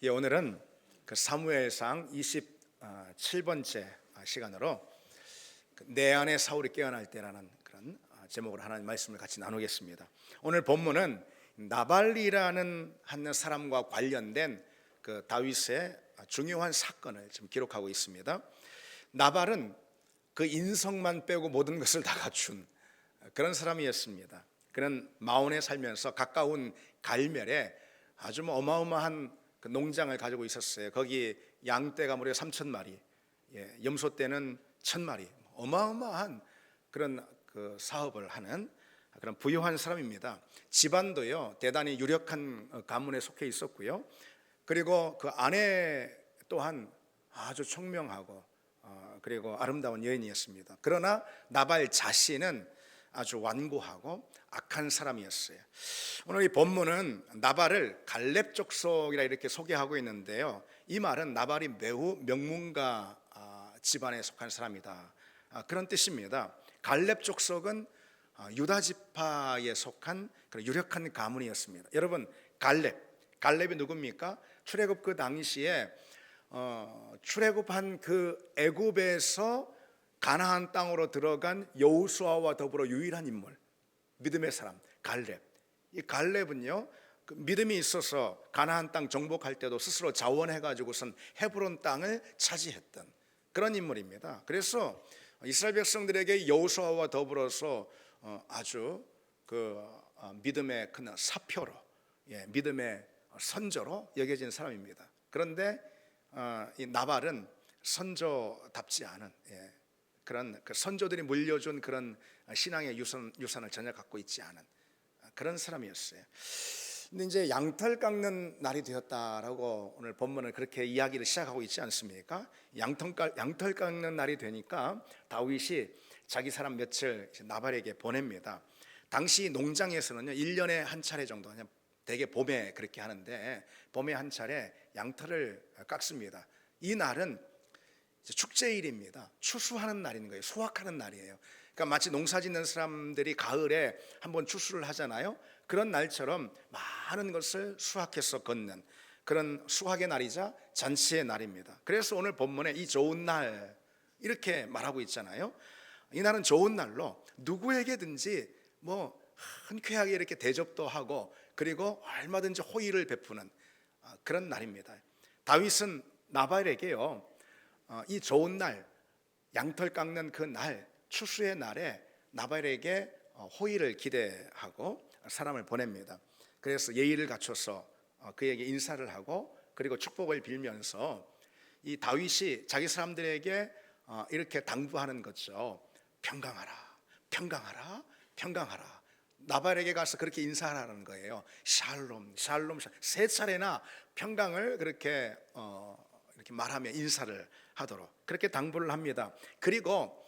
오늘은 그 사무엘상 27번째 시간으로 내 안에 사울이 깨어날 때라는 그런 제목으로 하나님 말씀을 같이 나누겠습니다. 오늘 본문은 나발이라는 한 사람과 관련된 그 다윗의 중요한 사건을 지금 기록하고 있습니다. 나발은 그 인성만 빼고 모든 것을 다 갖춘 그런 사람이었습니다. 그는 마온에 살면서 가까운 갈멜에 아주 어마어마한 그 농장을 가지고 있었어요. 거기 양떼가 무려 3,000마리, 염소떼는 1,000마리, 어마어마한 그런 그 사업을 하는 그런 부유한 사람입니다. 집안도요 대단히 유력한 가문에 속해 있었고요. 그리고 그 아내 또한 아주 총명하고 그리고 아름다운 여인이었습니다. 그러나 나발 자신은 아주 완고하고 악한 사람이었어요. 오늘 이 본문은 나발을 갈렙 족속이라 이렇게 소개하고 있는데요, 이 말은 나발이 매우 명문가 집안에 속한 사람이다, 그런 뜻입니다. 갈렙 족속은 유다 지파에 속한 그런 유력한 가문이었습니다. 여러분, 갈렙이 누굽니까? 출애굽 그 당시에 출애굽한 그 애굽에서 가나안 땅으로 들어간 여호수아와 더불어 유일한 인물, 믿음의 사람 갈렙. 이 갈렙은요 그 믿음이 있어서 가나안 땅 정복할 때도 스스로 자원해가지고선 헤브론 땅을 차지했던 그런 인물입니다. 그래서 이스라엘 백성들에게 여호수아와 더불어서 아주 그 믿음의 큰 사표로, 믿음의 선조로 여겨진 사람입니다. 그런데 이 나발은 선조답지 않은 그런 그 선조들이 물려준 그런 신앙의 유산을 전혀 갖고 있지 않은 그런 사람이었어요. 근데 이제 양털 깎는 날이 되었다라고 오늘 본문을 그렇게 이야기를 시작하고 있지 않습니까? 양털 깎는 날이 되니까 다윗이 자기 사람 몇을 나발에게 보냅니다. 당시 농장에서는요 1년에 한 차례 정도, 그냥 대개 봄에 그렇게 하는데 봄에 한 차례 양털을 깎습니다. 이 날은 축제일입니다. 추수하는 날인 거예요. 수확하는 날이에요. 그러니까 마치 농사 짓는 사람들이 가을에 한번 추수를 하잖아요. 그런 날처럼 많은 것을 수확해서 걷는 그런 수확의 날이자 잔치의 날입니다. 그래서 오늘 본문에 이 좋은 날 이렇게 말하고 있잖아요. 이 날은 좋은 날로 누구에게든지 뭐 흔쾌하게 이렇게 대접도 하고 그리고 얼마든지 호의를 베푸는 그런 날입니다. 다윗은 나발에게요 이 좋은 날, 양털 깎는 그 날, 추수의 날에 나발에게 호의를 기대하고 사람을 보냅니다. 그래서 예의를 갖춰서 그에게 인사를 하고 그리고 축복을 빌면서 이 다윗이 자기 사람들에게 이렇게 당부하는 거죠. 평강하라, 평강하라, 평강하라. 나발에게 가서 그렇게 인사하라는 거예요. 샬롬, 샬롬, 세 차례나 평강을 그렇게 이렇게 말하며 인사를 하도록 그렇게 당부를 합니다. 그리고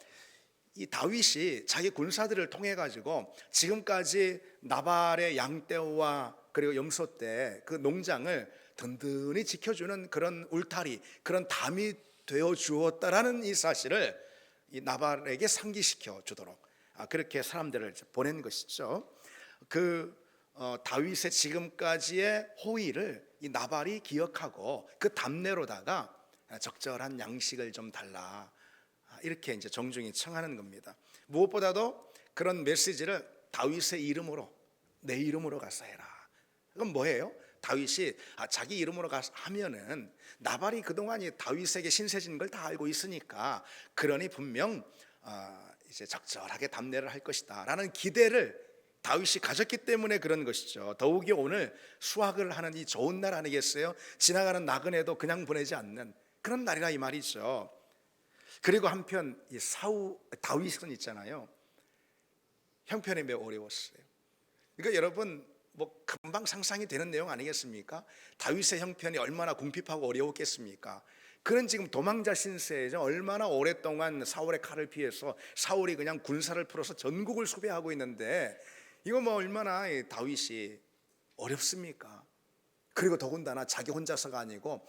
이 다윗이 자기 군사들을 통해 가지고 지금까지 나발의 양떼와 그리고 염소떼 그 농장을 든든히 지켜주는 그런 울타리, 그런 담이 되어 주었다라는 이 사실을 이 나발에게 상기시켜 주도록 그렇게 사람들을 보낸 것이죠. 그 다윗의 지금까지의 호의를 이 나발이 기억하고 그 답례로다가 적절한 양식을 좀 달라, 이렇게 이제 정중히 청하는 겁니다. 무엇보다도 그런 메시지를 다윗의 이름으로, 내 이름으로 가서 해라. 그건 뭐예요? 다윗이 자기 이름으로 가서 하면은 나발이 그동안 다윗에게 신세진 걸 다 알고 있으니까 그러니 분명 이제 적절하게 답례를 할 것이다 라는 기대를 다윗이 가졌기 때문에 그런 것이죠. 더욱이 오늘 수확을 하는 이 좋은 날 아니겠어요? 지나가는 나그네도 그냥 보내지 않는 그런 날이라 이 말이죠. 그리고 한편 이 다윗은 있잖아요, 형편이 매우 어려웠어요. 그러니까 여러분 뭐 금방 상상이 되는 내용 아니겠습니까? 다윗의 형편이 얼마나 궁핍하고 어려웠겠습니까? 그는 지금 도망자 신세죠. 얼마나 오랫동안 사울의 칼을 피해서 사울이 그냥 군사를 풀어서 전국을 수배하고 있는데 이거 뭐 얼마나 다윗이 어렵습니까? 그리고 더군다나 자기 혼자서가 아니고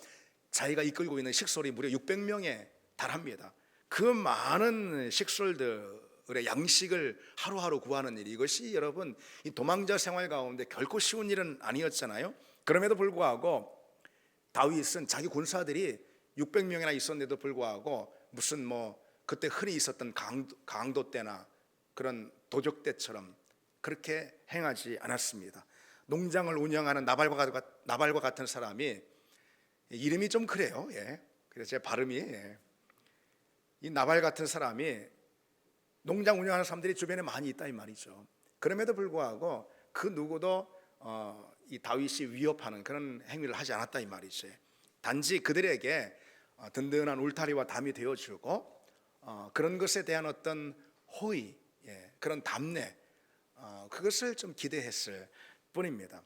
자기가 이끌고 있는 식솔이 무려 600명에 달합니다. 그 많은 식솔들의 양식을 하루하루 구하는 일, 이것이 여러분 이 도망자 생활 가운데 결코 쉬운 일은 아니었잖아요. 그럼에도 불구하고 다윗은 자기 군사들이 600명이나 있었는데도 불구하고 무슨 그때 흔히 있었던 강도 때나 그런 도적 때처럼 그렇게 행하지 않았습니다. 농장을 운영하는 나발과 같은 사람이 이름이 좀 그래요. 예. 그래서 제 발음이 이 나발 같은 사람이 농장 운영하는 사람들이 주변에 많이 있다 이 말이죠. 그럼에도 불구하고 그 누구도 이 다윗이 위협하는 그런 행위를 하지 않았다 이 말이죠. 단지 그들에게 든든한 울타리와 담이 되어주고 그런 것에 대한 어떤 호의, 그런 담내, 그것을 좀 기대했을 뿐입니다.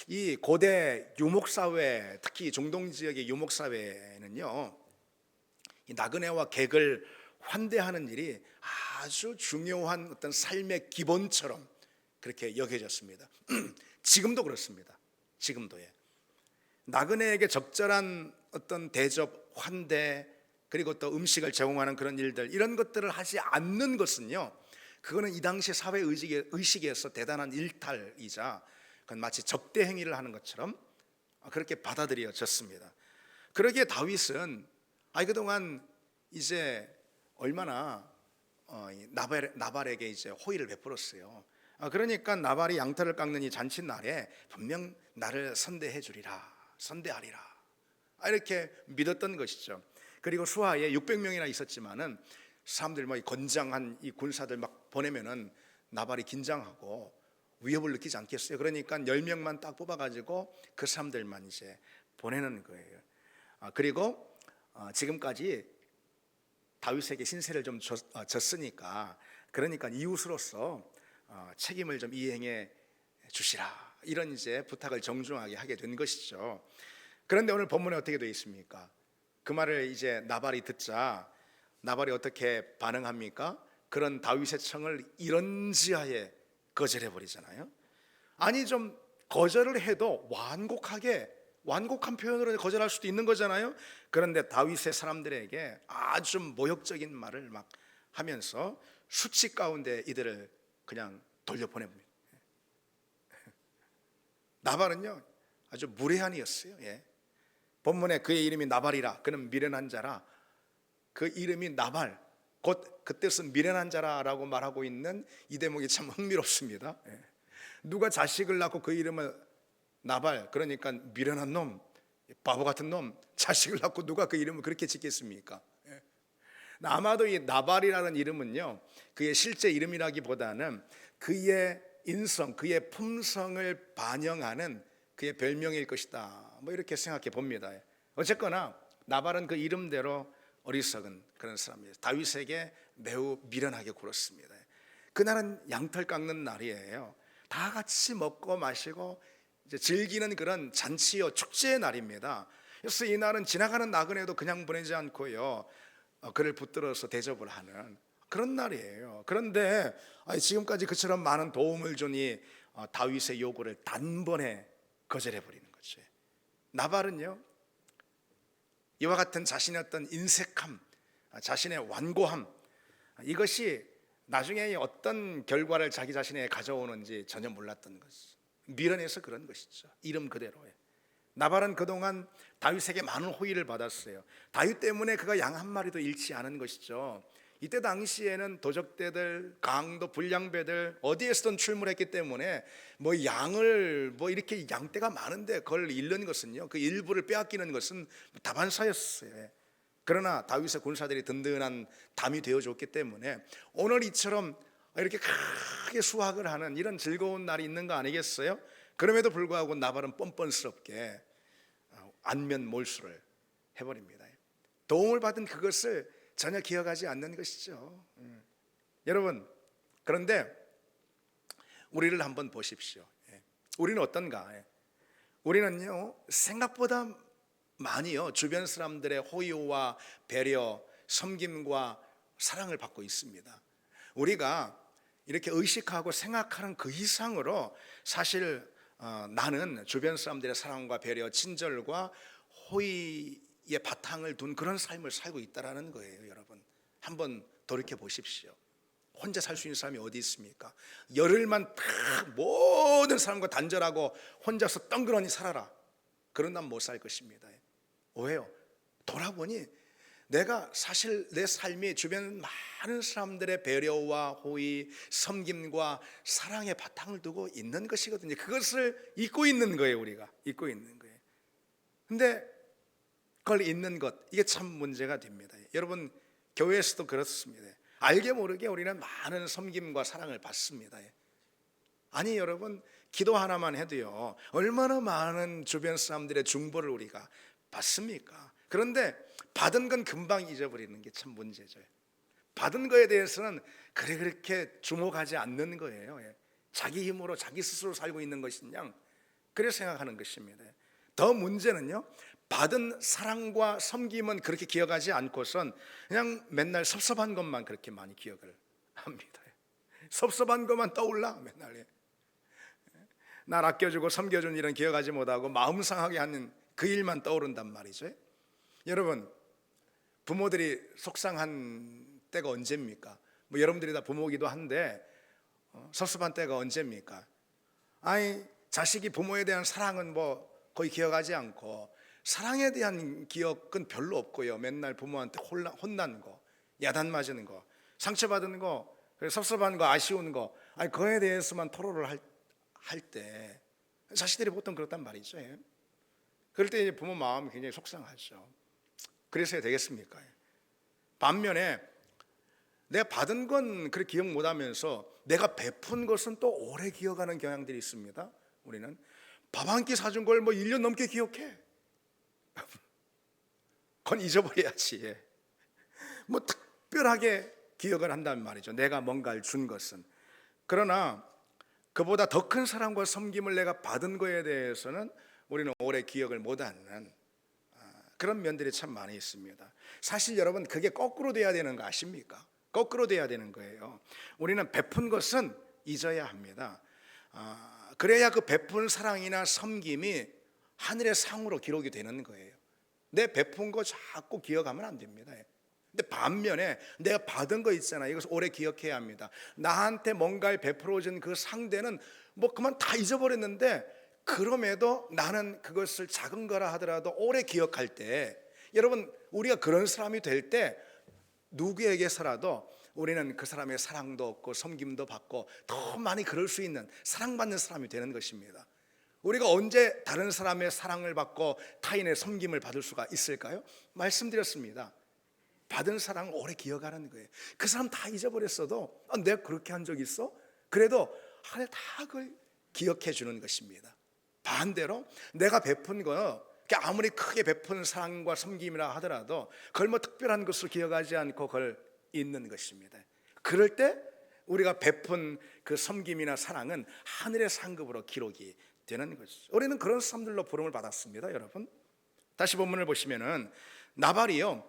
이 고대 유목사회, 특히 중동 지역의 유목사회는요, 이 나그네와 객을 환대하는 일이 아주 중요한 어떤 삶의 기본처럼 그렇게 여겨졌습니다. 지금도 그렇습니다. 지금도요. 나그네에게 적절한 어떤 대접, 환대, 그리고 또 음식을 제공하는 그런 일들, 이런 것들을 하지 않는 것은요, 그거는 이 당시 사회 의식에서 대단한 일탈이자 그건 마치 적대 행위를 하는 것처럼 그렇게 받아들여졌습니다. 그러기에 다윗은 그동안 이제 얼마나 나발에게 이제 호의를 베풀었어요. 그러니까 나발이 양털을 깎는 이 잔칫날에 분명 나를 선대하리라 이렇게 믿었던 것이죠. 그리고 수하에 600명이나 있었지만은 사람들 건장한 이 군사들 막 보내면은 나발이 긴장하고 위협을 느끼지 않겠어요. 그러니까 10명만 딱 뽑아가지고 그 사람들만 이제 보내는 거예요. 그리고 지금까지 다윗에게 신세를 좀 졌으니까, 그러니까 이웃으로서 책임을 좀 이행해 주시라, 이런 이제 부탁을 정중하게 하게 된 것이죠. 그런데 오늘 본문에 어떻게 되어 있습니까? 그 말을 이제 나발이 듣자 나발이 어떻게 반응합니까? 그런 다윗의 청을 이런지하에 거절해 버리잖아요. 아니, 좀 거절을 해도 완곡한 표현으로 거절할 수도 있는 거잖아요. 그런데 다윗의 사람들에게 아주 모욕적인 말을 막 하면서 수치 가운데 이들을 그냥 돌려보냅니다. 나발은요 아주 무례한 이였어요. 본문에 그의 이름이 나발이라, 그는 미련한 자라. 그 이름이 나발, 곧 그 뜻은 미련한 자라라고 말하고 있는 이 대목이 참 흥미롭습니다. 누가 자식을 낳고 그 이름을 나발, 그러니까 미련한 놈, 바보 같은 놈, 자식을 낳고 누가 그 이름을 그렇게 짓겠습니까? 아마도 이 나발이라는 이름은요, 그의 실제 이름이라기보다는 그의 인성, 그의 품성을 반영하는 그의 별명일 것이다, 이렇게 생각해 봅니다. 어쨌거나 나발은 그 이름대로 어리석은 그런 사람이에요. 다윗에게 매우 미련하게 굴었습니다. 그날은 양털 깎는 날이에요. 다 같이 먹고 마시고 이제 즐기는 그런 잔치요, 축제의 날입니다. 그래서 이 날은 지나가는 나그네도 그냥 보내지 않고요, 그를 붙들어서 대접을 하는 그런 날이에요. 그런데 지금까지 그처럼 많은 도움을 주니 다윗의 요구를 단번에 거절해 버리는 거죠. 나발은요, 이와 같은 자신의 어떤 인색함, 자신의 완고함, 이것이 나중에 어떤 결과를 자기 자신에 가져오는지 전혀 몰랐던 것이죠. 미련해서 그런 것이죠. 이름 그대로에. 나발은 그동안 다윗에게 많은 호의를 받았어요. 다윗 때문에 그가 양 한 마리도 잃지 않은 것이죠. 이때 당시에는 도적대들, 강도, 불량배들 어디에서든 출몰했기 때문에 양을 이렇게 양떼가 많은데 그걸 잃는 것은요, 그 일부를 빼앗기는 것은 다반사였어요. 그러나 다윗의 군사들이 든든한 담이 되어줬기 때문에 오늘 이처럼 이렇게 크게 수확을 하는 이런 즐거운 날이 있는 거 아니겠어요? 그럼에도 불구하고 나발은 뻔뻔스럽게 안면 몰수를 해버립니다. 도움을 받은 그것을 전혀 기억하지 않는 것이죠. 여러분, 그런데 우리를 한번 보십시오. 우리는 어떤가? 우리는요, 생각보다 많이요, 주변 사람들의 호의와 배려, 섬김과 사랑을 받고 있습니다. 우리가 이렇게 의식하고 생각하는 그 이상으로 사실 나는 주변 사람들의 사랑과 배려, 친절과 호의의 바탕을 둔 그런 삶을 살고 있다는 거예요. 여러분, 한번 돌이켜 보십시오. 혼자 살 수 있는 사람이 어디 있습니까? 열흘만 딱 모든 사람과 단절하고 혼자서 덩그러니 살아라. 그런다면 못 살 것입니다. 왜요? 돌아보니 내가 사실 내 삶이 주변 많은 사람들의 배려와 호의, 섬김과 사랑의 바탕을 두고 있는 것이거든요. 그것을 잊고 있는 거예요. 우리가 잊고 있는 거예요. 근데 그걸 잊는 것, 이게 참 문제가 됩니다. 여러분, 교회에서도 그렇습니다. 알게 모르게 우리는 많은 섬김과 사랑을 받습니다. 아니 여러분, 기도 하나만 해도요 얼마나 많은 주변 사람들의 중보를 우리가 받습니까? 그런데 받은 건 금방 잊어버리는 게 참 문제죠. 받은 거에 대해서는 그렇게 주목하지 않는 거예요. 자기 힘으로 자기 스스로 살고 있는 것이냐, 그래 생각하는 것입니다. 더 문제는요, 받은 사랑과 섬김은 그렇게 기억하지 않고선 그냥 맨날 섭섭한 것만 그렇게 많이 기억을 합니다. 섭섭한 것만 떠올라 맨날. 날 아껴주고 섬겨준 일은 기억하지 못하고 마음 상하게 하는 그 일만 떠오른단 말이죠. 여러분, 부모들이 속상한 때가 언제입니까? 뭐 여러분들이 다 부모이기도 한데 섭섭한 때가 언제입니까? 아니, 자식이 부모에 대한 사랑은 뭐 거의 기억하지 않고 사랑에 대한 기억은 별로 없고요. 맨날 부모한테 혼난 거, 야단 맞은 거, 상처받은 거, 섭섭한 거, 아쉬운 거, 아니 그거에 대해서만 토로를 할 때 자식들이 보통 그렇단 말이죠. 그럴 때 이제 부모 마음이 굉장히 속상하죠. 그래서야 되겠습니까? 반면에 내가 받은 건 그렇게 기억 못하면서 내가 베푼 것은 또 오래 기억하는 경향들이 있습니다. 우리는 밥 한 끼 사준 걸 뭐 1년 넘게 기억해. 그건 잊어버려야지. 뭐 특별하게 기억을 한다는 말이죠. 내가 뭔가를 준 것은. 그러나 그보다 더 큰 사랑과 섬김을 내가 받은 거에 대해서는 우리는 오래 기억을 못하는 그런 면들이 참 많이 있습니다. 사실 여러분, 그게 거꾸로 돼야 되는 거 아십니까? 거꾸로 돼야 되는 거예요. 우리는 베푼 것은 잊어야 합니다. 그래야 그 베푼 사랑이나 섬김이 하늘의 상으로 기록이 되는 거예요. 내 베푼 거 자꾸 기억하면 안 됩니다. 근데 반면에 내가 받은 거 있잖아요. 이것을 오래 기억해야 합니다. 나한테 뭔가를 베풀어준 그 상대는 뭐 그만 다 잊어버렸는데 그럼에도 나는 그것을 작은 거라 하더라도 오래 기억할 때, 여러분, 우리가 그런 사람이 될 때 누구에게서라도 우리는 그 사람의 사랑도 얻고 섬김도 받고 더 많이 그럴 수 있는 사랑받는 사람이 되는 것입니다. 우리가 언제 다른 사람의 사랑을 받고 타인의 섬김을 받을 수가 있을까요? 말씀드렸습니다. 받은 사랑을 오래 기억하는 거예요. 그 사람 다 잊어버렸어도 내가 그렇게 한 적 있어? 그래도 하루에 다 그걸 기억해 주는 것입니다. 반대로 내가 베푼 거, 아무리 크게 베푼 사랑과 섬김이라 하더라도 그걸 뭐 특별한 것을 기억하지 않고 그걸 잊는 것입니다. 그럴 때 우리가 베푼 그 섬김이나 사랑은 하늘의 상급으로 기록이 되는 것이죠. 우리는 그런 사람들로 부름을 받았습니다. 여러분, 다시 본문을 보시면은 나발이요,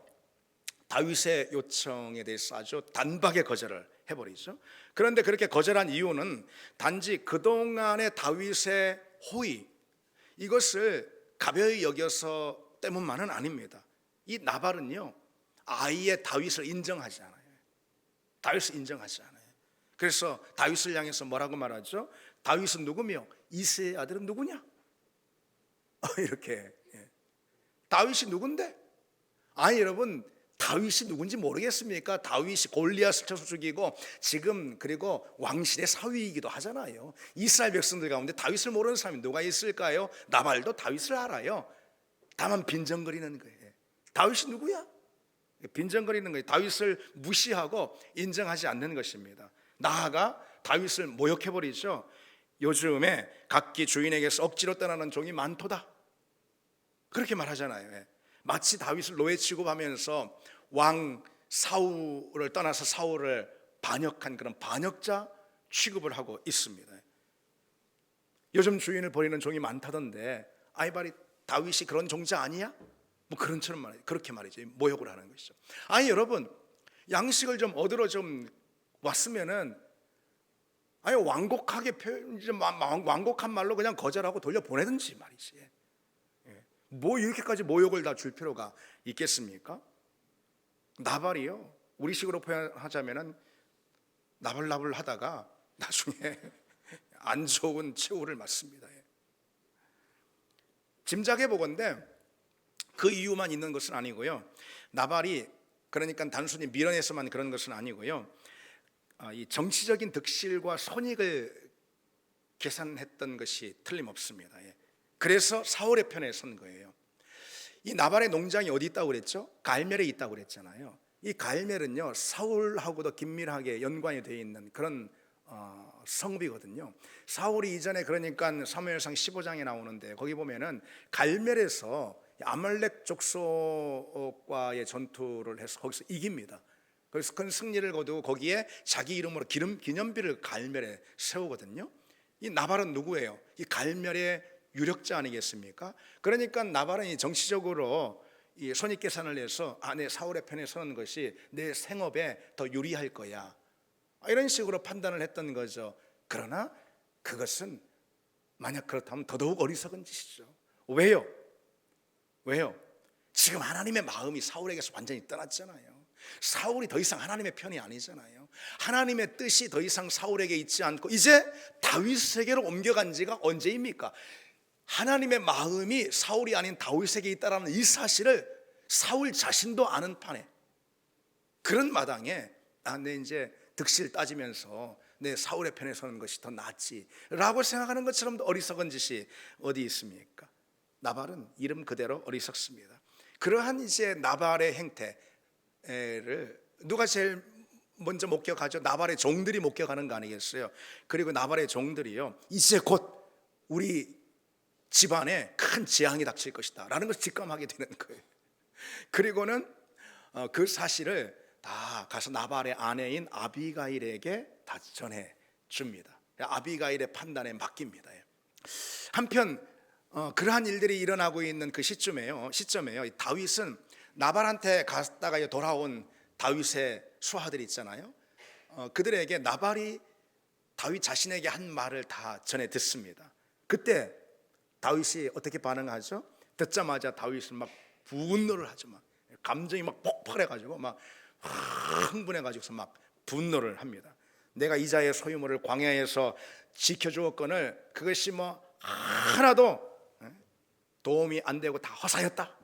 다윗의 요청에 대해서 아주 단박에 거절을 해버리죠. 그런데 그렇게 거절한 이유는 단지 그동안의 다윗의 호의, 이것을 가벼이 여겨서 때문만은 아닙니다. 이 나발은요, 아예 다윗을 인정하지 않아요. 다윗을 인정하지 않아요. 그래서 다윗을 향해서 뭐라고 말하죠? 다윗은 누구며 이새의 아들은 누구냐? 이렇게. 다윗이 누군데? 아니 여러분, 다윗이 누군지 모르겠습니까? 다윗이 골리앗을 쳐서 죽이고 지금 그리고 왕실의 사위이기도 하잖아요. 이스라엘 백성들 가운데 다윗을 모르는 사람이 누가 있을까요? 나발도 다윗을 알아요. 다만 빈정거리는 거예요. 다윗이 누구야? 빈정거리는 거예요. 다윗을 무시하고 인정하지 않는 것입니다. 나아가 다윗을 모욕해버리죠. 요즘에 각기 주인에게서 억지로 떠나는 종이 많도다, 그렇게 말하잖아요. 마치 다윗을 노예 취급하면서 왕 사울을 떠나서 사울을 반역한 그런 반역자 취급을 하고 있습니다. 요즘 주인을 버리는 종이 많다던데 아이발이 다윗이 그런 종자 아니야? 뭐 그런처럼 말이죠. 그렇게 말이죠. 모욕을 하는 것이죠. 아니 여러분, 양식을 좀 얻으러 좀 왔으면은 아니 완곡하게 완곡한 말로 그냥 거절하고 돌려보내든지 말이지. 뭐 이렇게까지 모욕을 다 줄 필요가 있겠습니까? 나발이요, 우리 식으로 표현하자면은 나불나불 하다가 나중에 안 좋은 최후를 맞습니다. 짐작해 보건대 그 이유만 있는 것은 아니고요. 나발이 그러니까 단순히 미련해서만 그런 것은 아니고요. 이 정치적인 득실과 손익을 계산했던 것이 틀림없습니다. 예. 그래서 사울의 편에 선 거예요. 이 나발의 농장이 어디 있다고 그랬죠? 갈멜에 있다고 그랬잖아요. 이 갈멜은요, 사울하고도 긴밀하게 연관이 되어 있는 그런 성읍이거든요. 사울이 이전에 그러니까 사무엘상 15장에 나오는데 거기 보면은 갈멜에서 아말렉 족속과의 전투를 해서 거기서 이깁니다. 그래서 큰 승리를 거두고 거기에 자기 이름으로 기념비를 갈멜에 세우거든요. 이 나발은 누구예요? 이 갈멜의 유력자 아니겠습니까? 그러니까 나발은 이 정치적으로 이 손익계산을 해서 내 사울의 편에 서는 것이 내 생업에 더 유리할 거야, 이런 식으로 판단을 했던 거죠. 그러나 그것은 만약 그렇다면 더더욱 어리석은 짓이죠. 왜요? 지금 하나님의 마음이 사울에게서 완전히 떠났잖아요. 사울이 더 이상 하나님의 편이 아니잖아요. 하나님의 뜻이 더 이상 사울에게 있지 않고 이제 다윗에게로 옮겨간 지가 언제입니까? 하나님의 마음이 사울이 아닌 다윗에게 있다라는 이 사실을 사울 자신도 아는 판에, 그런 마당에 내 이제 득실 따지면서 내 사울의 편에 서는 것이 더 낫지 라고 생각하는 것처럼 어리석은 짓이 어디 있습니까? 나발은 이름 그대로 어리석습니다. 그러한 이제 나발의 행태를 누가 제일 먼저 목격하죠? 나발의 종들이 목격하는 거 아니겠어요? 그리고 나발의 종들이요, 이제 곧 우리 집안에 큰 재앙이 닥칠 것이다 라는 것을 직감하게 되는 거예요. 그리고는 그 사실을 다 가서 나발의 아내인 아비가일에게 다 전해 줍니다. 아비가일의 판단에 맡깁니다. 한편 그러한 일들이 일어나고 있는 그 시점에요, 다윗은 나발한테 갔다가 돌아온 다윗의 수하들이 있잖아요. 그들에게 나발이 다윗 자신에게 한 말을 다 전해 듣습니다. 그때 다윗이 어떻게 반응하죠? 듣자마자 다윗은 막 분노를 하죠. 막 감정이 막 폭발해가지고 막 흥분해가지고서 막 분노를 합니다. 내가 이자의 소유물을 광야에서 지켜주었거늘 그것이 뭐 하나도 도움이 안 되고 다 허사였다.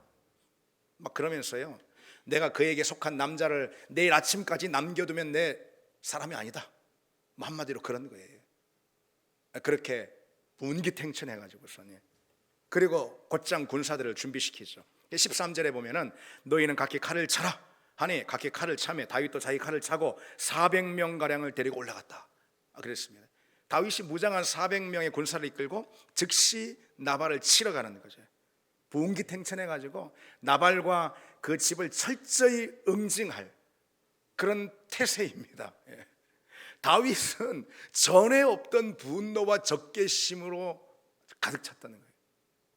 막 그러면서요, 내가 그에게 속한 남자를 내일 아침까지 남겨두면 내 사람이 아니다, 한마디로 그런 거예요. 그렇게 분기탱천해가지고서는, 그리고 곧장 군사들을 준비시키죠. 13절에 보면은 너희는 각기 칼을 차라 하니 각기 칼을 차매 다윗도 자기 칼을 차고 400명 가량을 데리고 올라갔다, 그랬습니다. 다윗이 무장한 400명의 군사를 이끌고 즉시 나발을 치러 가는 거죠. 분기탱천해가지고 나발과 그 집을 철저히 응징할 그런 태세입니다. 다윗은 전에 없던 분노와 적개심으로 가득 찼다는 거예요.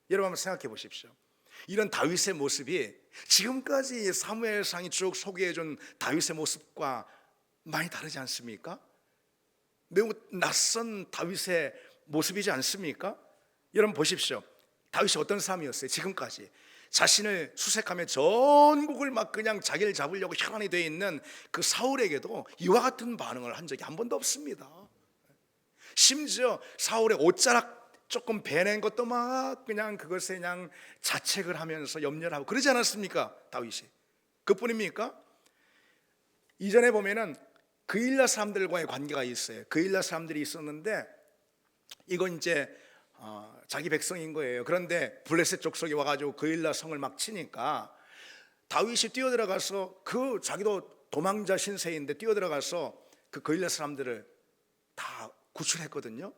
여러분 한번 생각해 보십시오. 이런 다윗의 모습이 지금까지 사무엘상이 쭉 소개해준 다윗의 모습과 많이 다르지 않습니까? 매우 낯선 다윗의 모습이지 않습니까? 여러분 보십시오. 다윗이 어떤 사람이었어요? 지금까지 자신을 수색하며 전국을 막 그냥 자기를 잡으려고 혈안이 되어 있는 그 사울에게도 이와 같은 반응을 한 적이 한 번도 없습니다. 심지어 사울의 옷자락 조금 베낸 것도 막 그냥 그것에 그냥 자책을 하면서 염려를 하고 그러지 않았습니까? 다윗이. 그뿐입니까? 이전에 보면은 그일라 사람들과의 관계가 있어요. 그일라 사람들이 있었는데 이건 이제 자기 백성인 거예요. 그런데 블레셋 족속이 와가지고 그일라 성을 막 치니까 다윗이 뛰어들어가서 그 자기도 도망자 신세인데 뛰어들어가서 그 그일라 사람들을 다 구출했거든요.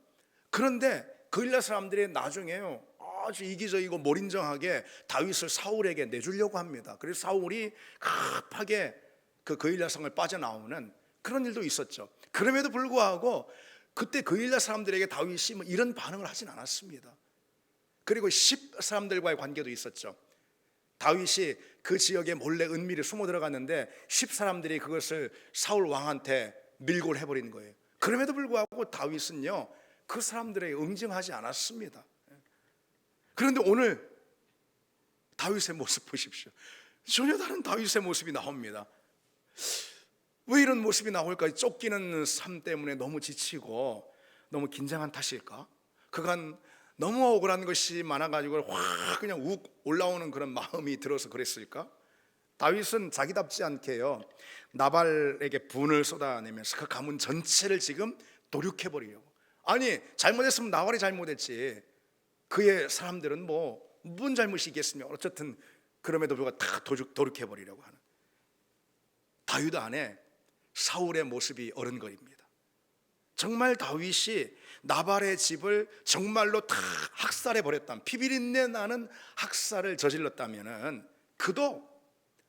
그런데 그일라 사람들이 나중에요 아주 이기적이고 몰인정하게 다윗을 사울에게 내주려고 합니다. 그래서 사울이 급하게 그 그일라 성을 빠져나오는 그런 일도 있었죠. 그럼에도 불구하고 그때 그일라 사람들에게 다윗이 뭐 이런 반응을 하진 않았습니다. 그리고 10 사람들과의 관계도 있었죠. 다윗이 그 지역에 몰래 은밀히 숨어 들어갔는데 10 사람들이 그것을 사울 왕한테 밀고 해버린 거예요. 그럼에도 불구하고 다윗은요 그 사람들에게 응징하지 않았습니다. 그런데 오늘 다윗의 모습 보십시오. 전혀 다른 다윗의 모습이 나옵니다. 왜 이런 모습이 나올까? 쫓기는 삶 때문에 너무 지치고 너무 긴장한 탓일까? 그간 너무 억울한 것이 많아가지고 확 그냥 욱 올라오는 그런 마음이 들어서 그랬을까? 다윗은 자기답지 않게요, 나발에게 분을 쏟아내면서 그 가문 전체를 지금 돌이켜버리려고. 아니, 잘못했으면 나발이 잘못했지, 그의 사람들은 뭐 무슨 잘못이 있겠으며, 어쨌든 그럼에도 불구하고 다 돌이켜버리려고 하는 다윗 안에 사울의 모습이 어른거립니다. 정말 다윗이 나발의 집을 정말로 다 학살해 버렸다면, 피비린내 나는 학살을 저질렀다면은 그도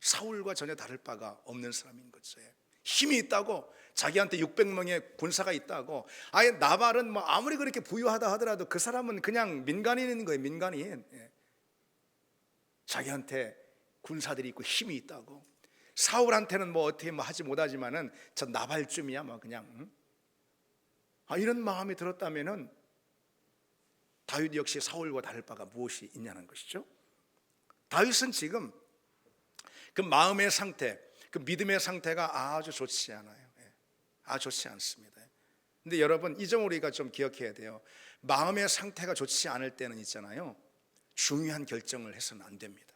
사울과 전혀 다를 바가 없는 사람인 거죠. 힘이 있다고, 자기한테 600명의 군사가 있다고. 아예 나발은 뭐 아무리 그렇게 부유하다 하더라도 그 사람은 그냥 민간인인 거예요. 민간인. 자기한테 군사들이 있고 힘이 있다고. 사울한테는 뭐 어떻게 뭐 하지 못하지만은 저 나발쯤이야 뭐 그냥. 이런 마음이 들었다면은 다윗 역시 사울과 다를 바가 무엇이 있냐는 것이죠. 다윗은 지금 그 마음의 상태, 그 믿음의 상태가 아주 좋지 않아요. 아주 좋지 않습니다. 근데 여러분, 이 점 우리가 좀 기억해야 돼요. 마음의 상태가 좋지 않을 때는 있잖아요, 중요한 결정을 해서는 안 됩니다.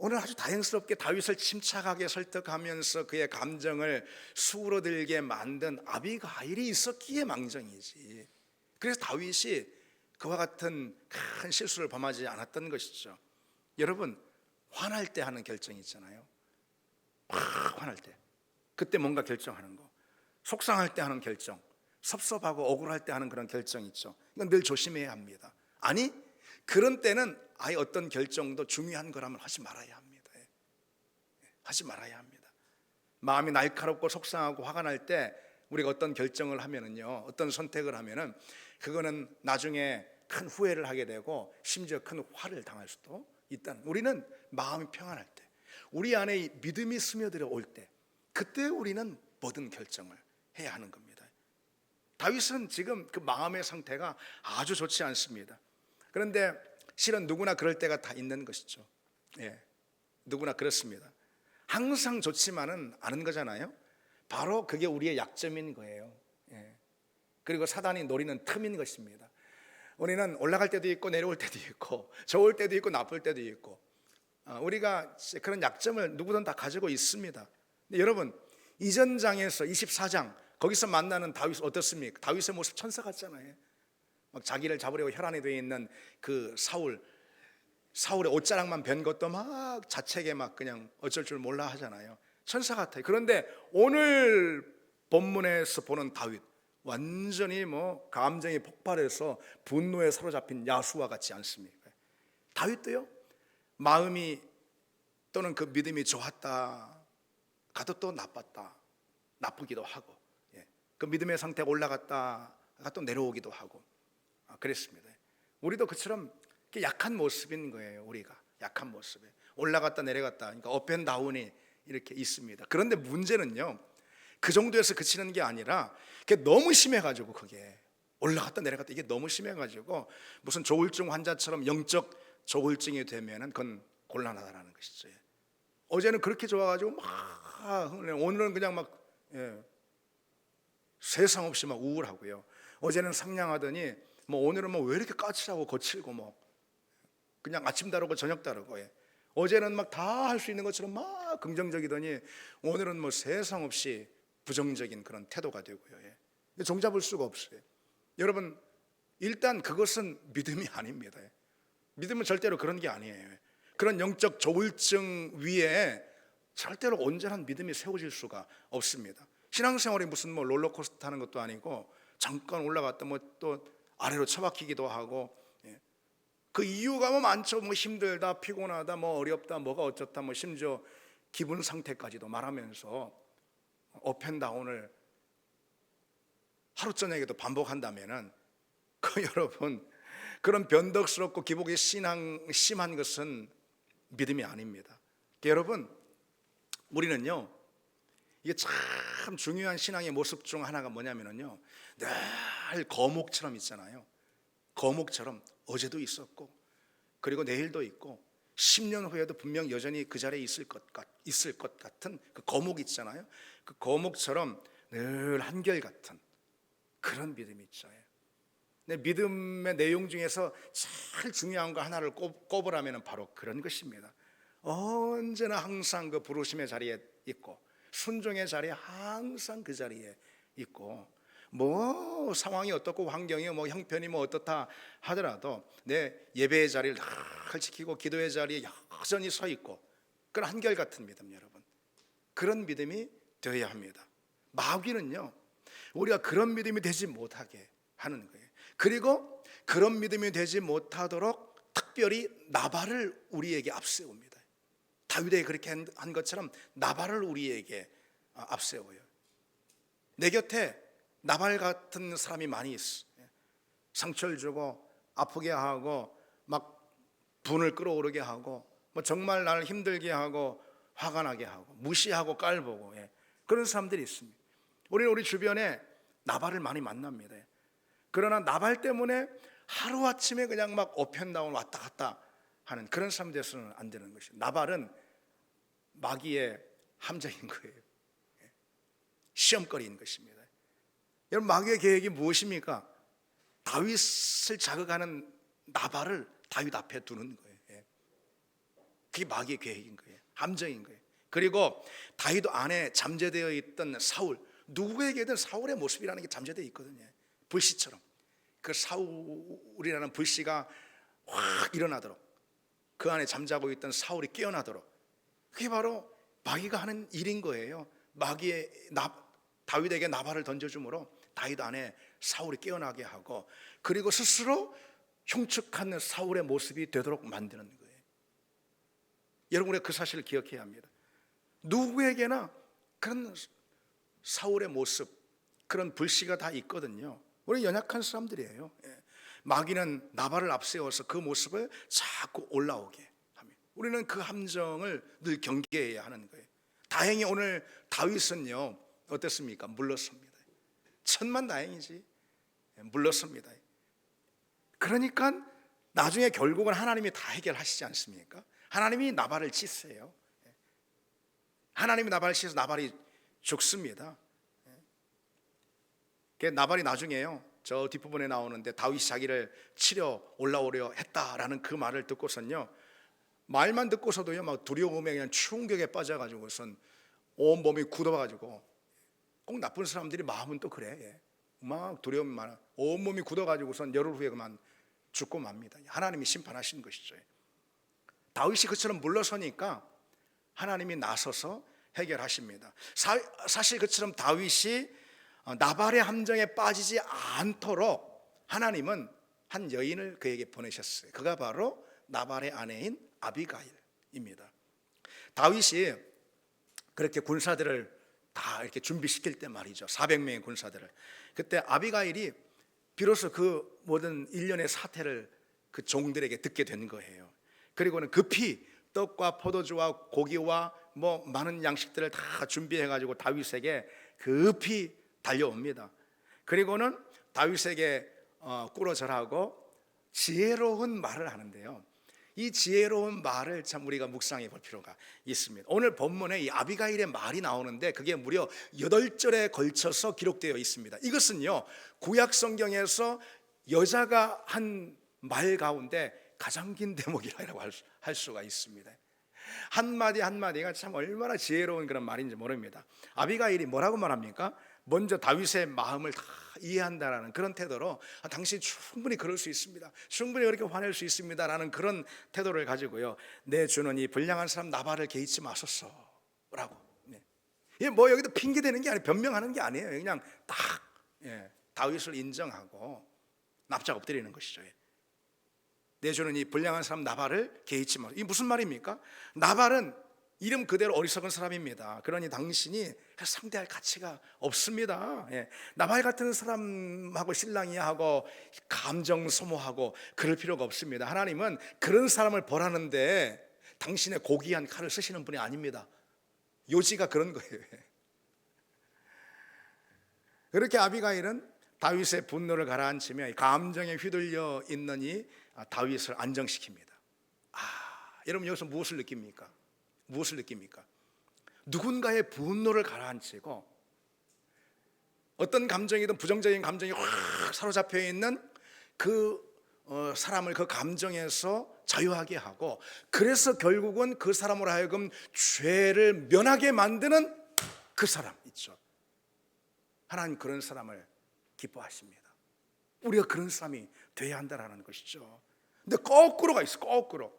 오늘 아주 다행스럽게 다윗을 침착하게 설득하면서 그의 감정을 수그러들게 만든 아비가일이 있었기에 망정이지, 그래서 다윗이 그와 같은 큰 실수를 범하지 않았던 것이죠. 여러분, 화날 때 하는 결정이 있잖아요. 화날 때, 그때 뭔가 결정하는 거, 속상할 때 하는 결정, 섭섭하고 억울할 때 하는 그런 결정 있죠. 이건 늘 조심해야 합니다. 아니, 그런 때는 아예 어떤 결정도 중요한 거라면 하지 말아야 합니다. 하지 말아야 합니다. 마음이 날카롭고 속상하고 화가 날 때 우리가 어떤 결정을 하면은요, 어떤 선택을 하면은 그거는 나중에 큰 후회를 하게 되고 심지어 큰 화를 당할 수도 있다는, 우리는 마음이 평안할 때, 우리 안에 믿음이 스며들어 올 때, 그때 우리는 모든 결정을 해야 하는 겁니다. 다윗은 지금 그 마음의 상태가 아주 좋지 않습니다. 그런데 실은 누구나 그럴 때가 다 있는 것이죠. 누구나 그렇습니다. 항상 좋지만은 않은 거잖아요. 바로 그게 우리의 약점인 거예요. 그리고 사단이 노리는 틈인 것입니다. 우리는 올라갈 때도 있고 내려올 때도 있고 좋을 때도 있고 나쁠 때도 있고, 우리가 그런 약점을 누구든 다 가지고 있습니다. 근데 여러분, 이전 장에서 24장 거기서 만나는 다윗 어떻습니까? 다윗의 모습 천사 같잖아요. 막 자기를 잡으려고 혈안에 되어 있는 그 사울의 옷자락만 변 것도 막 자책에 막 그냥 어쩔 줄 몰라 하잖아요. 천사 같아요. 그런데 오늘 본문에서 보는 다윗, 완전히 뭐 감정이 폭발해서 분노에 사로잡힌 야수와 같지 않습니까? 다윗도요, 마음이 또는 그 믿음이 좋았다 가도 또 나쁘기도 하고, 그 믿음의 상태가 올라갔다가 또 내려오기도 하고, 그랬습니다. 우리도 그처럼 약한 모습인 거예요. 우리가 약한 모습에 올라갔다 내려갔다, 그러니까 업앤다운이 이렇게 있습니다. 그런데 문제는요, 그 정도에서 그치는 게 아니라 그게 너무 심해가지고, 그게 올라갔다 내려갔다 이게 너무 심해가지고 무슨 조울증 환자처럼 영적 조울증이 되면은 그건 곤란하다라는 것이죠. 어제는 그렇게 좋아가지고 막, 오늘은 그냥 막 세상 없이 막 우울하고요. 어제는 상냥하더니 뭐 오늘은 뭐 왜 이렇게 까칠하고 거칠고 뭐 그냥 아침 다르고 저녁 다르고, 어제는 막 다 할 수 있는 것처럼 막 긍정적이더니 오늘은 뭐 세상 없이 부정적인 그런 태도가 되고요. 종잡을 수가 없어요. 여러분, 일단 그것은 믿음이 아닙니다. 믿음은 절대로 그런 게 아니에요. 그런 영적 조울증 위에 절대로 온전한 믿음이 세워질 수가 없습니다. 신앙생활이 무슨 뭐 롤러코스터 타는 것도 아니고 잠깐 올라갔다 뭐 또 아래로 처박히기도 하고, 그 이유가 뭐 많죠. 뭐 힘들다, 피곤하다, 뭐 어렵다, 뭐가 어쩌다, 뭐 심지어 기분 상태까지도 말하면서 업앤다운을 하루 저녁에도 반복한다면은 그 여러분, 그런 변덕스럽고 기복이 심한 것은 믿음이 아닙니다. 여러분, 우리는요, 이게 참 중요한 신앙의 모습 중 하나가 뭐냐면요, 늘 거목처럼 있잖아요. 거목처럼 어제도 있었고 그리고 내일도 있고 10년 후에도 분명 여전히 그 자리에 있을 것 같은 그 거목 있잖아요. 그 거목처럼 늘 한결같은 그런 믿음이 있어요. 믿음의 내용 중에서 제일 중요한 거 하나를 꼽으라면 바로 그런 것입니다. 언제나 항상 그 부르심의 자리에 있고 순종의 자리에 항상 그 자리에 있고, 뭐 상황이 어떻고 환경이 뭐 형편이 뭐 어떻다 하더라도 내 예배의 자리를 늘 지키고 기도의 자리에 여전히 서 있고, 그런 한결같은 믿음, 여러분, 그런 믿음이 되어야 합니다. 마귀는요, 우리가 그런 믿음이 되지 못하게 하는 거예요. 그리고 그런 믿음이 되지 못하도록 특별히 나발을 우리에게 앞세웁니다. 다윗에게 그렇게 한 것처럼 나발을 우리에게 앞세워요. 내 곁에 나발 같은 사람이 많이 있어. 상처를 주고 아프게 하고 막 분을 끌어오르게 하고 뭐 정말 나를 힘들게 하고 화가 나게 하고 무시하고 깔보고, 그런 사람들이 있습니다. 우리는 우리 주변에 나발을 많이 만납니다. 그러나 나발 때문에 하루아침에 그냥 막 어편다운 왔다 갔다 하는 그런 사람 돼서는 안 되는 것이에요. 나발은 마귀의 함정인 거예요. 시험거리인 것입니다. 여러분, 마귀의 계획이 무엇입니까? 다윗을 자극하는 나발을 다윗 앞에 두는 거예요. 그게 마귀의 계획인 거예요. 함정인 거예요. 그리고 다윗 안에 잠재되어 있던 사울, 누구에게든 사울의 모습이라는 게 잠재되어 있거든요. 불씨처럼 그 사울이라는 불씨가 확 일어나도록, 그 안에 잠자고 있던 사울이 깨어나도록, 그게 바로 마귀가 하는 일인 거예요. 다윗에게 나발을 던져줌으로 다윗 안에 사울이 깨어나게 하고, 그리고 스스로 흉측한 사울의 모습이 되도록 만드는 거예요. 여러분, 우리가 그 사실을 기억해야 합니다. 누구에게나 그런 사울의 모습, 그런 불씨가 다 있거든요. 우리 연약한 사람들이에요. 마귀는 나발을 앞세워서 그 모습을 자꾸 올라오게 합니다. 우리는 그 함정을 늘 경계해야 하는 거예요. 다행히 오늘 다윗은요, 어땠습니까? 물렀습니다. 천만다행이지, 물렀습니다. 그러니까 나중에 결국은 하나님이 다 해결하시지 않습니까? 하나님이 나발을 치세요. 하나님이 나발을 치셔서 나발이 죽습니다. 나발이 나중에요, 저 뒷부분에 나오는데 다윗이 자기를 치려 올라오려 했다라는 그 말을 듣고선요, 말만 듣고서도요 막 두려움에 그냥 충격에 빠져가지고선 온몸이 굳어가지고, 꼭 나쁜 사람들이 마음은 또 그래. 막 두려움이 많아. 온몸이 굳어가지고선 열흘 후에 그만 죽고 맙니다. 하나님이 심판하신 것이죠. 다윗이 그처럼 물러서니까 하나님이 나서서 해결하십니다. 사실 그처럼 다윗이 나발의 함정에 빠지지 않도록 하나님은 한 여인을 그에게 보내셨어요. 그가 바로 나발의 아내인 아비가일입니다. 다윗이 그렇게 군사들을 다 이렇게 준비시킬 때 말이죠, 400명의 군사들을, 그때 아비가일이 비로소 그 모든 일련의 사태를 그 종들에게 듣게 된 거예요. 그리고는 급히 떡과 포도주와 고기와 뭐 많은 양식들을 다 준비해 가지고 다윗에게 급히 달려옵니다. 그리고는 다윗에게 꿇어 절하고 지혜로운 말을 하는데요, 이 지혜로운 말을 참 우리가 묵상해 볼 필요가 있습니다. 오늘 본문에 이 아비가일의 말이 나오는데 그게 무려 8절에 걸쳐서 기록되어 있습니다. 이것은요, 구약 성경에서 여자가 한 말 가운데 가장 긴 대목이라고 할 수가 있습니다. 한마디 한마디가 참 얼마나 지혜로운 그런 말인지 모릅니다. 아비가일이 뭐라고 말합니까? 먼저 다윗의 마음을 다 이해한다라는 그런 태도로, 당신 충분히 그럴 수 있습니다, 충분히 그렇게 화낼 수 있습니다 라는 그런 태도를 가지고요, 내 주는 이 불량한 사람 나발을 개의치 마소서 라고. 뭐 여기도 핑계대는 게 아니에요, 변명하는 게 아니에요. 그냥 딱 다윗을 인정하고 납작 엎드리는 것이죠. 내 주는 이 불량한 사람 나발을 개의치 마소서. 이게 무슨 말입니까? 나발은 이름 그대로 어리석은 사람입니다. 그러니 당신이 상대할 가치가 없습니다. 나발 같은 사람하고 실랑이하고 감정 소모하고 그럴 필요가 없습니다. 하나님은 그런 사람을 벌하는데 당신의 고귀한 칼을 쓰시는 분이 아닙니다. 요지가 그런 거예요. 그렇게 아비가일은 다윗의 분노를 가라앉히며 감정에 휘둘려 있는 이 다윗을 안정시킵니다. 여러분, 여기서 무엇을 느낍니까? 무엇을 느낍니까? 누군가의 분노를 가라앉히고 어떤 감정이든 부정적인 감정이 확 사로잡혀 있는 그 사람을 그 감정에서 자유하게 하고, 그래서 결국은 그 사람으로 하여금 죄를 면하게 만드는 그 사람 있죠. 하나님 그런 사람을 기뻐하십니다. 우리가 그런 사람이 돼야 한다는 것이죠. 근데 거꾸로가 있어. 거꾸로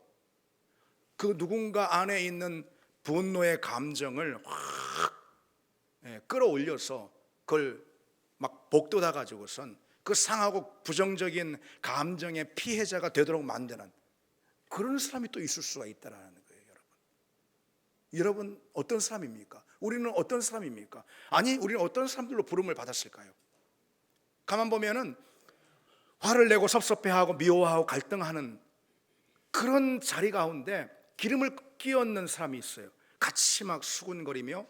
그 누군가 안에 있는 분노의 감정을 확 끌어올려서 그걸 막 복돋아 가지고선 그 상하고 부정적인 감정의 피해자가 되도록 만드는 그런 사람이 또 있을 수가 있다는 거예요. 여러분 어떤 사람입니까? 우리는 어떤 사람입니까? 아니, 우리는 어떤 사람들로 부름을 받았을까요? 가만 보면은 화를 내고 섭섭해하고 미워하고 갈등하는 그런 자리 가운데 기름을 끼얹는 사람이 있어요. 같이 막 수군거리며,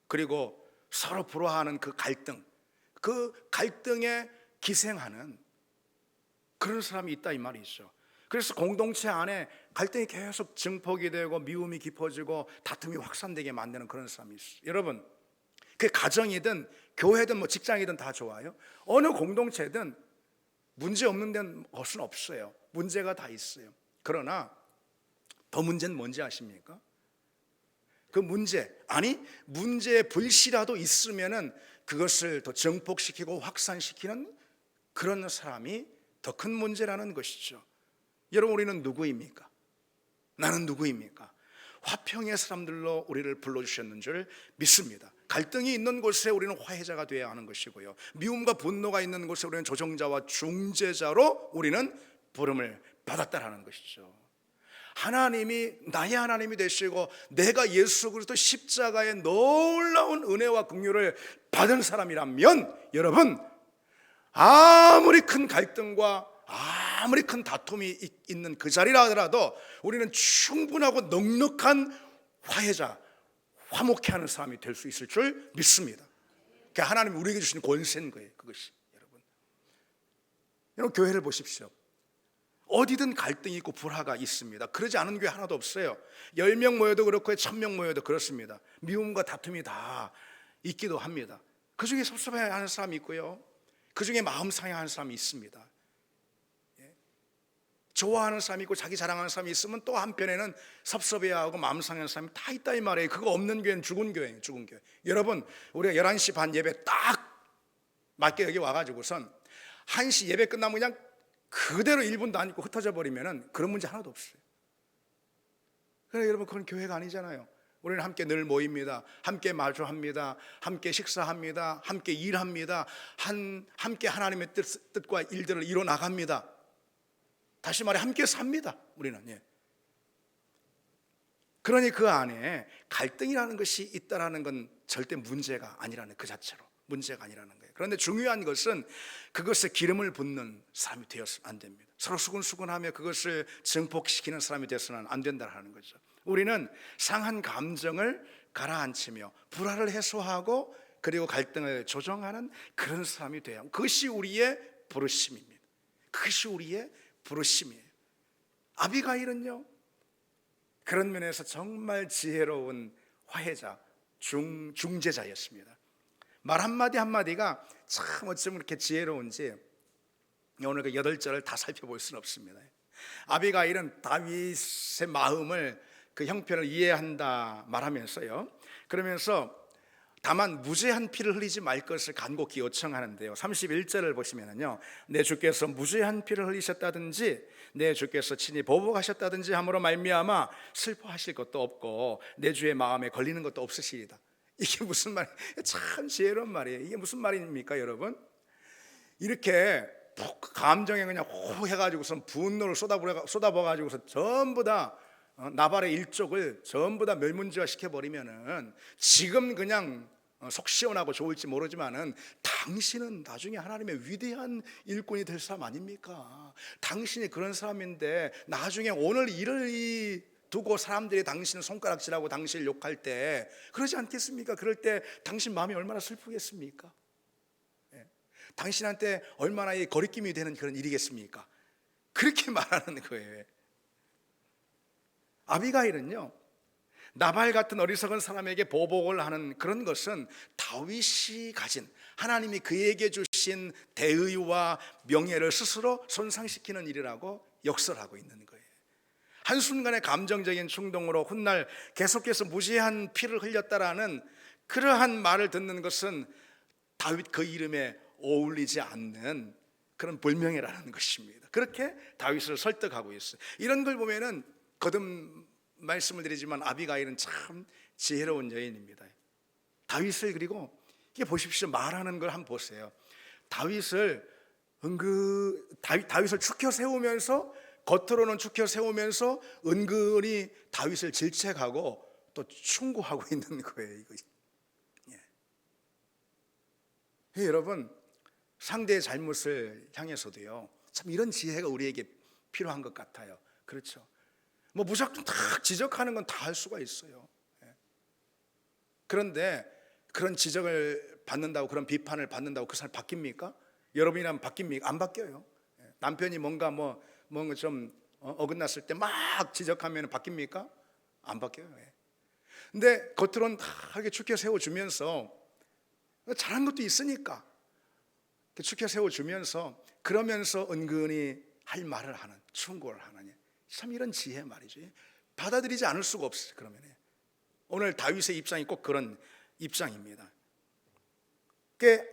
그리고 서로 불화하는 그 갈등에 기생하는 그런 사람이 있다 이 말이죠. 그래서 공동체 안에 갈등이 계속 증폭이 되고 미움이 깊어지고 다툼이 확산되게 만드는 그런 사람이 있어요. 여러분, 그게 가정이든 교회든 뭐 직장이든 다 좋아요. 어느 공동체든 문제 없는 데는 것은 없어요. 문제가 다 있어요. 그러나 더 문제는 뭔지 아십니까? 그 문제의 불씨라도 있으면은 그것을 더 증폭시키고 확산시키는 그런 사람이 더 큰 문제라는 것이죠. 여러분, 우리는 누구입니까? 나는 누구입니까? 화평의 사람들로 우리를 불러주셨는 줄 믿습니다. 갈등이 있는 곳에 우리는 화해자가 되어야 하는 것이고요, 미움과 분노가 있는 곳에 우리는 조정자와 중재자로 우리는 부름을 받았다라는 것이죠. 하나님이 나의 하나님이 되시고 내가 예수 그리스도 십자가의 놀라운 은혜와 긍휼을 받은 사람이라면, 여러분, 아무리 큰 갈등과 아무리 큰 다툼이 있는 그 자리라 하더라도 우리는 충분하고 넉넉한 화해자, 화목해 하는 사람이 될 수 있을 줄 믿습니다. 그게 하나님이 우리에게 주신 권세인 거예요. 그것이. 여러분 교회를 보십시오. 어디든 갈등이 있고 불화가 있습니다. 그러지 않은 교회 하나도 없어요. 10명 모여도 그렇고 1000명 모여도 그렇습니다. 미움과 다툼이 다 있기도 합니다. 그 중에 섭섭해하는 사람이 있고요, 그 중에 마음 상해하는 사람이 있습니다. 좋아하는 사람이 있고 자기 자랑하는 사람이 있으면 또 한편에는 섭섭해하고 마음 상하는 사람이 다 있다 이 말이에요. 그거 없는 교회는 죽은 교회예요. 죽은 교회. 여러분, 우리가 11시 반 예배 딱 맞게 여기 와가지고선 1시 예배 끝나면 그냥 그대로 1분도 안 있고 흩어져 버리면은 그런 문제 하나도 없어요. 그래 여러분, 그건 교회가 아니잖아요. 우리는 함께 늘 모입니다. 함께 마주합니다. 함께 식사합니다. 함께 일합니다. 함께 하나님의 뜻과 일들을 이뤄 나갑니다. 다시 말해 함께 삽니다. 우리는. 그러니 그 안에 갈등이라는 것이 있다라는 건 절대 문제가 아니라는, 그 자체로 문제가 아니라는 거예요. 그런데 중요한 것은 그것에 기름을 붓는 사람이 되어서는 안 됩니다. 서로 수근수근하며 그것을 증폭시키는 사람이 되어서는 안 된다는 거죠. 우리는 상한 감정을 가라앉히며 불화를 해소하고 그리고 갈등을 조정하는 그런 사람이 돼야 합니다. 그것이 우리의 부르심입니다. 그것이 우리의 부르심이에요. 아비가일은요, 그런 면에서 정말 지혜로운 화해자, 중재자였습니다. 말 한마디 한마디가 참 어쩜 그렇게 지혜로운지 오늘 그 8절을 다 살펴볼 수는 없습니다. 아비가일은 다윗의 마음을, 그 형편을 이해한다 말하면서요, 그러면서 다만 무죄한 피를 흘리지 말 것을 간곡히 요청하는데요, 31절을 보시면요, 내 주께서 무죄한 피를 흘리셨다든지 내 주께서 친히 보복하셨다든지 함으로 말미암아 슬퍼하실 것도 없고 내 주의 마음에 걸리는 것도 없으시리다. 이게 무슨 말이에요? 참 지혜로운 말이에요. 이게 무슨 말입니까 여러분? 이렇게 감정에 그냥 호 해가지고선 분노를 쏟아부어가지고서 전부 다 나발의 일족을 전부 다 멸문지화 시켜버리면은 지금 그냥 속 시원하고 좋을지 모르지만은 당신은 나중에 하나님의 위대한 일꾼이 될 사람 아닙니까? 당신이 그런 사람인데 나중에 오늘 일을 두고 사람들이 당신을 손가락질하고 당신을 욕할 때 그러지 않겠습니까? 그럴 때 당신 마음이 얼마나 슬프겠습니까? 당신한테 얼마나 거리낌이 되는 그런 일이겠습니까? 그렇게 말하는 거예요. 아비가일은요, 나발 같은 어리석은 사람에게 보복을 하는 그런 것은 다윗이 가진, 하나님이 그에게 주신 주신 대의와 명예를 스스로 손상시키는 일이라고 역설하고 있는 거예요. 한순간의 감정적인 충동으로 훗날 계속해서 무시한 피를 흘렸다라는 그러한 말을 듣는 것은 다윗 그 이름에 어울리지 않는 그런 불명예라는 것입니다. 그렇게 다윗을 설득하고 있어요. 이런 걸 보면은 거듭 말씀을 드리지만 아비가일은 참 지혜로운 여인입니다. 다윗을, 그리고 이게 보십시오, 말하는 걸 한번 보세요. 다윗을 축혀 세우면서, 겉으로는 축혀 세우면서 은근히 다윗을 질책하고 또 충고하고 있는 거예요. 이거. 예. 여러분, 상대의 잘못을 향해서도요, 참 이런 지혜가 우리에게 필요한 것 같아요. 그렇죠? 뭐 무작정 다 지적하는 건 다 할 수가 있어요. 예. 그런데 그런 지적을 받는다고, 그런 비판을 받는다고 그 사람 바뀝니까? 여러분이라면 바뀝니까? 안 바뀌어요. 예. 남편이 뭔가 좀 어긋났을 때 막 지적하면 바뀝니까? 안 바뀌어요. 예. 근데 겉으로는 다 이렇게 축혀 세워주면서, 잘한 것도 있으니까 축혀 세워주면서, 그러면서 은근히 할 말을 하는, 충고를 하는, 참 이런 지혜 말이죠. 받아들이지 않을 수가 없어요. 그러면 오늘 다윗의 입장이 꼭 그런 입장입니다.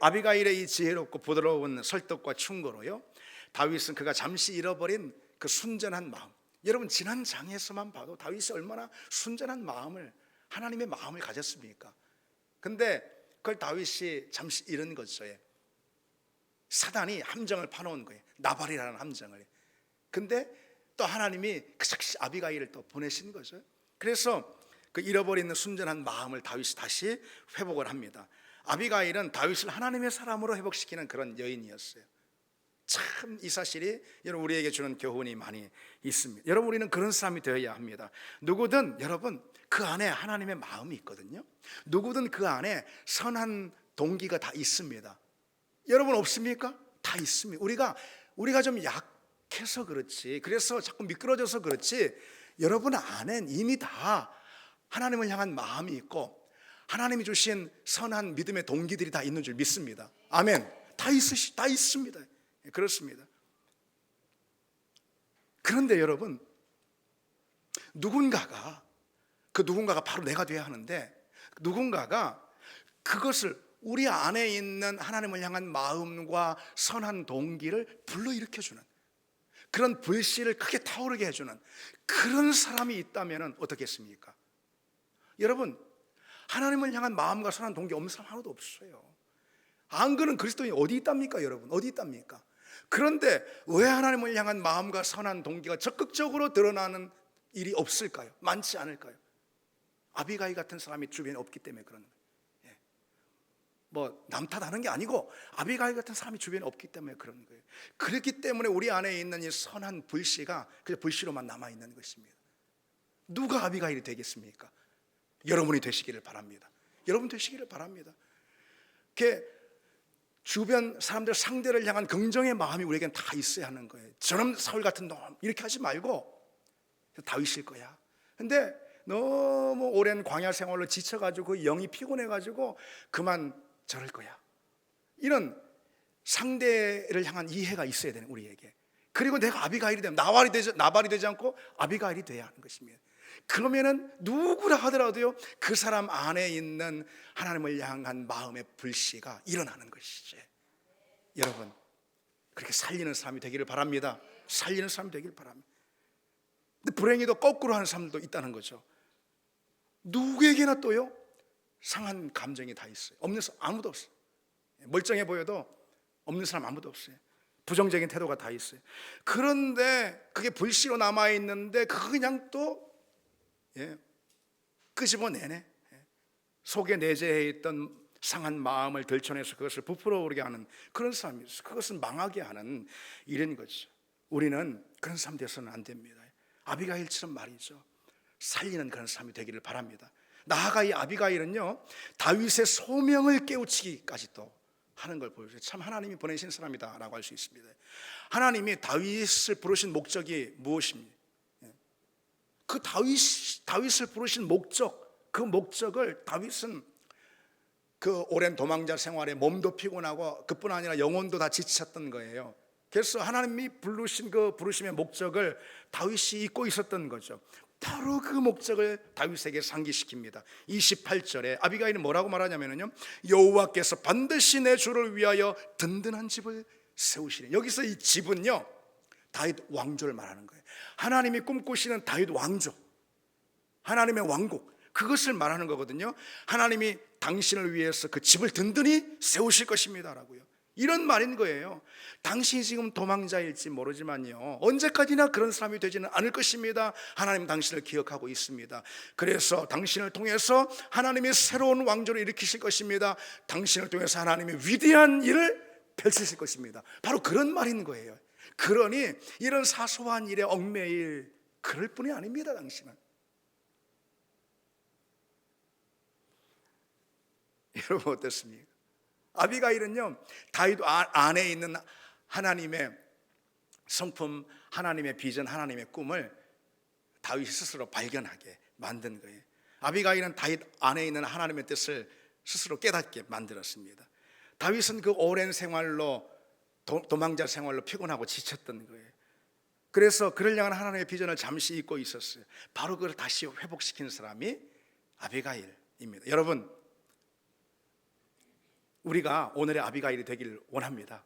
아비가일의 이 지혜롭고 부드러운 설득과 충고로요, 다윗은 그가 잠시 잃어버린 그 순전한 마음, 여러분 지난 장에서만 봐도 다윗이 얼마나 순전한 마음을, 하나님의 마음을 가졌습니까? 근데 그걸 다윗이 잠시 잃은 거죠. 사단이 함정을 파놓은 거예요. 나발이라는 함정을. 근데 또 하나님이 그 즉시 아비가일을 또 보내신 거죠. 그래서 그 잃어버린 순전한 마음을 다윗이 다시 회복을 합니다. 아비가일은 다윗을 하나님의 사람으로 회복시키는 그런 여인이었어요. 참 이 사실이 여러분 우리에게 주는 교훈이 많이 있습니다. 여러분, 우리는 그런 사람이 되어야 합니다. 누구든 여러분 그 안에 하나님의 마음이 있거든요. 누구든 그 안에 선한 동기가 다 있습니다. 여러분 없습니까? 다 있습니다. 우리가 좀 약해서 그렇지, 그래서 자꾸 미끄러져서 그렇지, 여러분 안엔 이미 다 하나님을 향한 마음이 있고 하나님이 주신 선한 믿음의 동기들이 다 있는 줄 믿습니다. 아멘. 다 있습니다. 그렇습니다. 그런데 여러분, 누군가가 바로 내가 돼야 하는데, 누군가가 그것을 우리 안에 있는 하나님을 향한 마음과 선한 동기를 불러일으켜주는, 그런 불씨를 크게 타오르게 해주는 그런 사람이 있다면 어떻겠습니까? 여러분, 하나님을 향한 마음과 선한 동기 없는 사람 하나도 없어요. 안 그런 그리스도인이 어디 있답니까? 여러분, 어디 있답니까? 그런데 왜 하나님을 향한 마음과 선한 동기가 적극적으로 드러나는 일이 없을까요? 많지 않을까요? 아비가일 같은 사람이 주변에 없기 때문에 그런 거예요. 뭐 남 탓하는 게 아니고 아비가일 같은 사람이 주변에 없기 때문에 그런 거예요. 그렇기 때문에 우리 안에 있는 이 선한 불씨가 그냥 불씨로만 남아있는 것입니다. 누가 아비가일이 되겠습니까? 여러분이 되시기를 바랍니다. 여러분 되시기를 바랍니다. 주변 사람들 상대를 향한 긍정의 마음이 우리에겐 다 있어야 하는 거예요. 저놈 사울 같은 놈 이렇게 하지 말고 다윗일 거야. 근데 너무 오랜 광야 생활로 지쳐가지고 영이 피곤해가지고 그만 저럴 거야. 이런 상대를 향한 이해가 있어야 되는 우리에게. 그리고 내가 아비가일이 되면 나발이 되지 않고 아비가일이 돼야 하는 것입니다. 그러면은 누구라 하더라도요, 그 사람 안에 있는 하나님을 향한 마음의 불씨가 일어나는 것이지. 여러분, 그렇게 살리는 사람이 되기를 바랍니다. 살리는 사람이 되기를 바랍니다. 근데 불행히도 거꾸로 하는 사람들도 있다는 거죠. 누구에게나 또요, 상한 감정이 다 있어요. 없는 사람 아무도 없어요. 멀쩡해 보여도 없는 사람 아무도 없어요. 부정적인 태도가 다 있어요. 그런데 그게 불씨로 남아있는데 그거 그냥 또 끄집어내네. 속에 내재해 있던 상한 마음을 들춰내서 그것을 부풀어 오르게 하는 그런 사람이 있어요. 그것은 망하게 하는 일인 거죠. 우리는 그런 사람 되어서는 안 됩니다. 아비가일처럼 말이죠, 살리는 그런 사람이 되기를 바랍니다. 나아가 이 아비가일은요, 다윗의 소명을 깨우치기까지 또 하는 걸 보여줘요. 참 하나님이 보내신 사람이다 라고 할 수 있습니다. 하나님이 다윗을 부르신 목적이 무엇입니까? 그 다윗을 부르신 목적, 그 목적을 다윗은 그 오랜 도망자 생활에 몸도 피곤하고 그뿐 아니라 영혼도 다 지쳤던 거예요. 그래서 하나님이 부르신 그 부르심의 목적을 다윗이 잊고 있었던 거죠. 바로 그 목적을 다윗에게 상기시킵니다. 28절에 아비가일은 뭐라고 말하냐면요, 여호와께서 반드시 내 주를 위하여 든든한 집을 세우시리. 여기서 이 집은요, 다윗 왕조를 말하는 거예요. 하나님이 꿈꾸시는 다윗 왕조, 하나님의 왕국, 그것을 말하는 거거든요. 하나님이 당신을 위해서 그 집을 든든히 세우실 것입니다 라고요. 이런 말인 거예요. 당신이 지금 도망자일지 모르지만요, 언제까지나 그런 사람이 되지는 않을 것입니다. 하나님 당신을 기억하고 있습니다. 그래서 당신을 통해서 하나님의 새로운 왕조를 일으키실 것입니다. 당신을 통해서 하나님의 위대한 일을 펼치실 것입니다. 바로 그런 말인 거예요. 그러니 이런 사소한 일에 얽매일 그럴 뿐이 아닙니다. 당신은. 여러분 어떻습니까? 아비가일은요, 다윗 안에 있는 하나님의 성품, 하나님의 비전, 하나님의 꿈을 다윗 스스로 발견하게 만든 거예요. 아비가일은 다윗 안에 있는 하나님의 뜻을 스스로 깨닫게 만들었습니다. 다윗은 그 오랜 생활로, 도망자 생활로 피곤하고 지쳤던 거예요. 그래서 그를 향한 하나님의 비전을 잠시 잊고 있었어요. 바로 그걸 다시 회복시킨 사람이 아비가일입니다. 여러분, 우리가 오늘의 아비가일이 되기를 원합니다.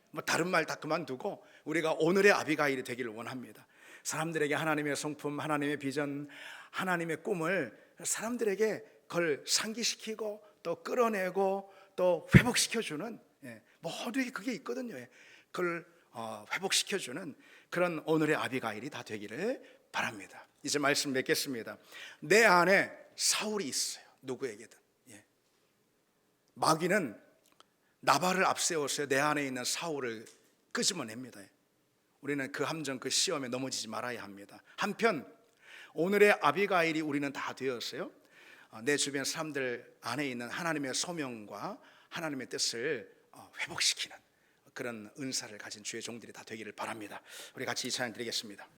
뭐 다른 말 다 그만두고 우리가 오늘의 아비가일이 되기를 원합니다. 사람들에게 하나님의 성품, 하나님의 비전, 하나님의 꿈을 사람들에게 그걸 상기시키고 또 끌어내고 또 회복시켜주는, 모두에게 그게 있거든요. 그걸 회복시켜주는 그런 오늘의 아비가일이 다 되기를 바랍니다. 이제 말씀 맺겠습니다. 내 안에 사울이 있어요. 누구에게든. 마귀는 나발을 앞세워서 내 안에 있는 사울을 끄집어냅니다. 우리는 그 함정, 그 시험에 넘어지지 말아야 합니다. 한편 오늘의 아비가일이 우리는 다 되었어요. 내 주변 사람들 안에 있는 하나님의 소명과 하나님의 뜻을 회복시키는 그런 은사를 가진 주의 종들이 다 되기를 바랍니다. 우리 같이 이 찬양 드리겠습니다.